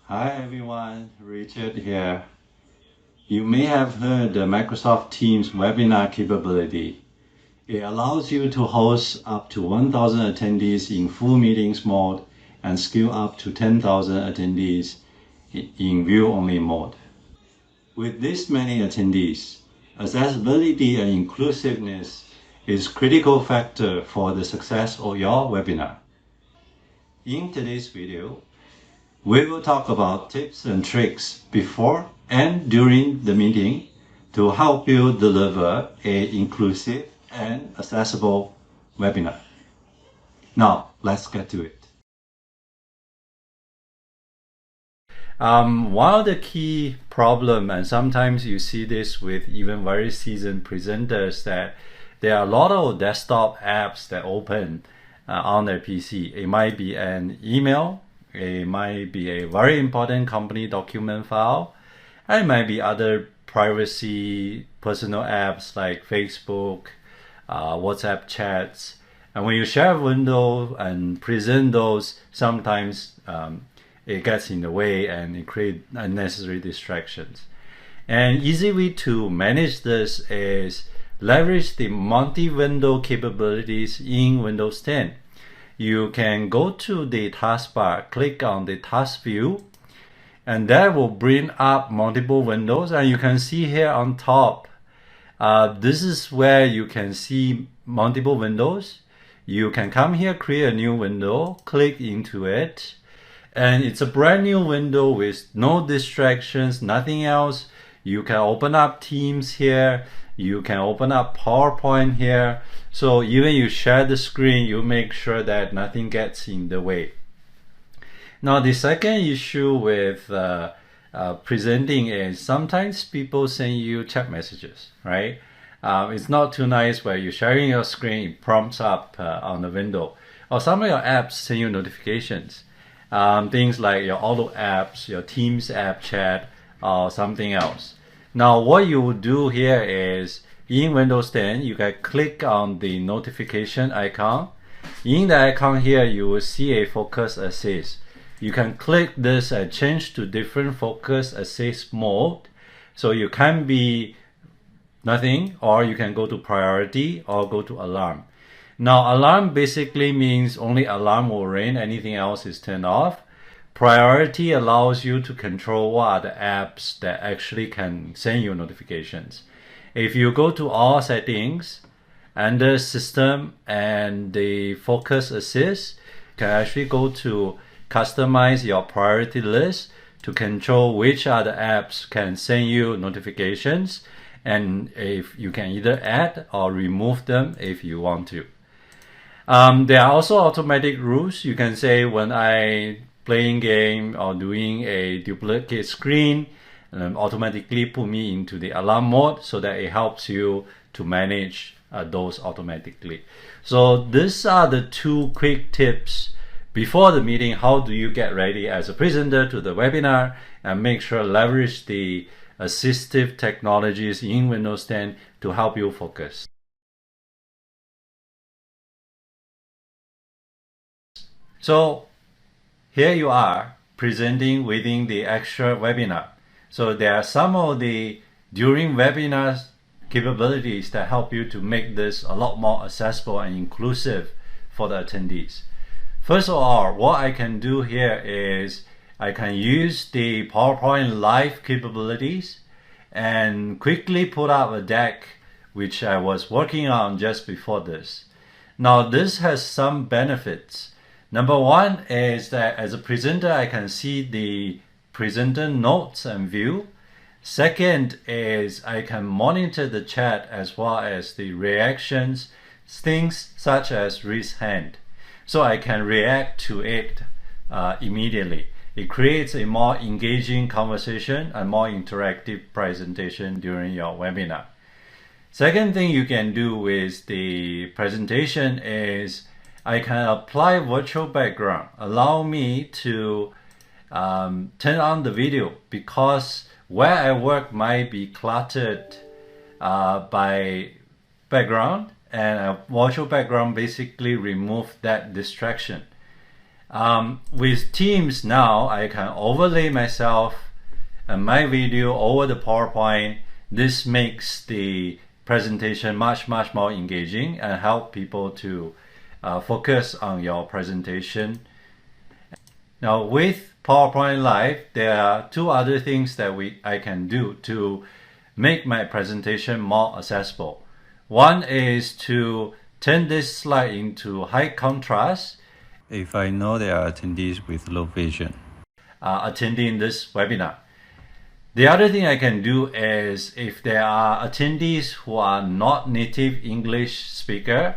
Hi everyone, Richard here. You may have heard the Microsoft Teams webinar capability. It allows you to host up to 1,000 attendees in full meetings mode and scale up to 10,000 attendees in view-only mode. With this many attendees, accessibility and inclusiveness is a critical factor for the success of your webinar. In today's video, we will talk about tips and tricks before and during the meeting to help you deliver an inclusive and accessible webinar. Now, let's get to it. One of the key problem, and sometimes you see this with even very seasoned presenters, that there are a lot of desktop apps that open on their PC. It might be an email, it might be a very important company document file, and it might be other privacy personal apps like Facebook, WhatsApp chats. And when you share a window and present those, sometimes it gets in the way and it creates unnecessary distractions. An easy way to manage this is leverage the multi-window capabilities in Windows 10. You can go to the taskbar, click on the task view, and that will bring up multiple windows. And you can see here on top, this is where you can see multiple windows. You can come here, create a new window, click into it, and it's a brand new window with no distractions, nothing else. You can open up Teams here, you can open up PowerPoint here. So even you share the screen, you make sure that nothing gets in the way. Now the second issue with presenting is sometimes people send you chat messages, right? It's not too nice where you're sharing your screen, it prompts up on the window. Or some of your apps send you notifications. Things like your auto apps, your Teams app chat, or something else. Now what you would do here is, in Windows 10, you can click on the notification icon. In the icon here, you will see a focus assist. You can click this and change to different focus assist mode. So you can be nothing, or you can go to priority or go to alarm. Now alarm basically means only alarm will ring, anything else is turned off. Priority allows you to control what are the apps that actually can send you notifications. If you go to all settings, under system and the focus assist, you can actually go to customize your priority list to control which other apps can send you notifications, and if you can either add or remove them if you want to. There are also automatic rules. You can say when I playing game or doing a duplicate screen, automatically put me into the alarm mode so that it helps you to manage those automatically. So these are the two quick tips before the meeting. How do you get ready as a presenter to the webinar and make sure leverage the assistive technologies in Windows 10 to help you focus. So here you are presenting within the actual webinar. So there are some of the during webinars capabilities that help you to make this a lot more accessible and inclusive for the attendees. First of all, what I can do here is I can use the PowerPoint live capabilities and quickly put up a deck which I was working on just before this. Now this has some benefits. Number one is that as a presenter, I can see the presenter notes and view. Second is I can monitor the chat as well as the reactions, things such as raise hand. So I can react to it immediately. It creates a more engaging conversation and more interactive presentation during your webinar. Second thing you can do with the presentation is I can apply virtual background, allow me to turn on the video, because where I work might be cluttered by background, and a virtual background basically remove that distraction. With Teams now, I can overlay myself and my video over the PowerPoint. This makes the presentation much more engaging and help people to focus on your presentation. Now with PowerPoint Live, there are two other things that I can do to make my presentation more accessible. One is to turn this slide into high contrast if I know there are attendees with low vision attending this webinar. The other thing I can do is if there are attendees who are not native English speaker,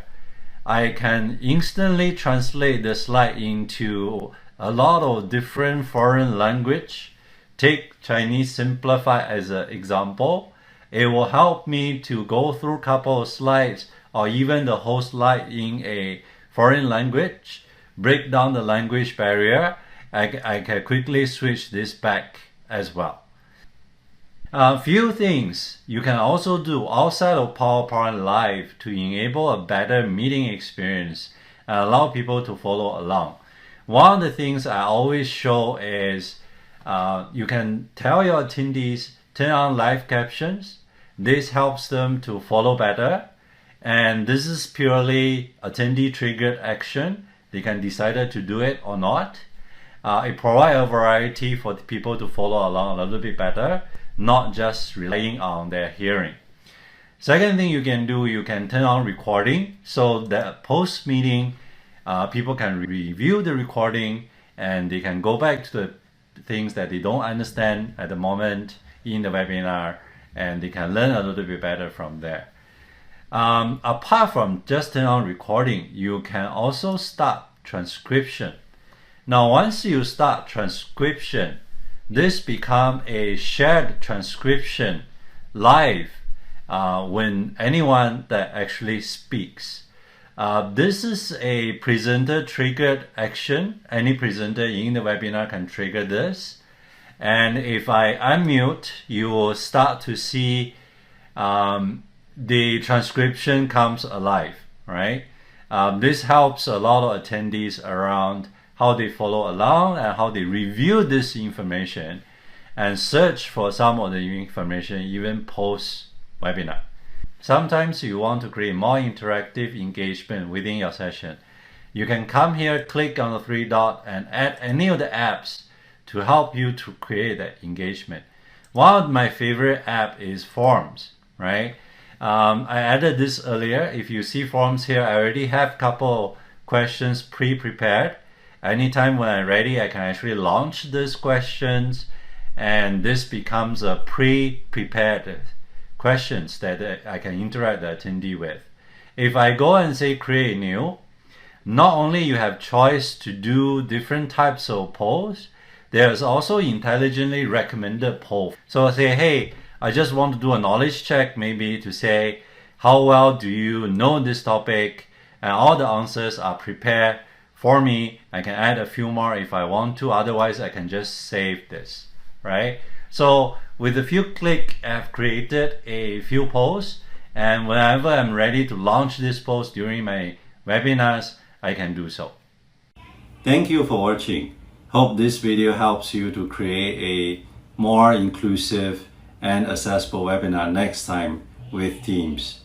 I can instantly translate the slide into a lot of different foreign language. Take Chinese Simplify as an example. It will help me to go through a couple of slides or even the whole slide in a foreign language, break down the language barrier. I can quickly switch this back as well. A few things you can also do outside of PowerPoint Live to enable a better meeting experience and allow people to follow along. One of the things I always show is you can tell your attendees turn on live captions. This helps them to follow better, and this is purely attendee triggered action. They can decide to do it or not. It provides a variety for the people to follow along a little bit better, not just relying on their hearing. Second thing you can do, you can turn on recording so that post meeting people can review the recording and they can go back to the things that they don't understand at the moment in the webinar, and they can learn a little bit better from there. Apart from just turn on recording, you can also start transcription. Now once you start transcription, this becomes a shared transcription live when anyone that actually speaks. This is a presenter triggered action. Any presenter in the webinar can trigger this. And if I unmute, you will start to see the transcription comes alive, right? This helps a lot of attendees around how they follow along and how they review this information and search for some of the information even post webinar. Sometimes you want to create more interactive engagement within your session. You can come here, click on the three dots and add any of the apps to help you to create that engagement. One of my favorite app is Forms, right? I added this earlier. If you see Forms here, I already have a couple questions pre-prepared. Anytime when I'm ready, I can actually launch these questions, and this becomes a pre-prepared questions that I can interact the attendee with. If I go and say create new, not only you have choice to do different types of polls, there's also intelligently recommended poll. So I say, hey, I just want to do a knowledge check, maybe to say, how well do you know this topic? And all the answers are prepared for me. I can add a few more if I want to, otherwise I can just save this, right? So with a few clicks, I've created a few posts, and whenever I'm ready to launch this post during my webinars, I can do so. Thank you for watching. Hope this video helps you to create a more inclusive and accessible webinar next time with Teams.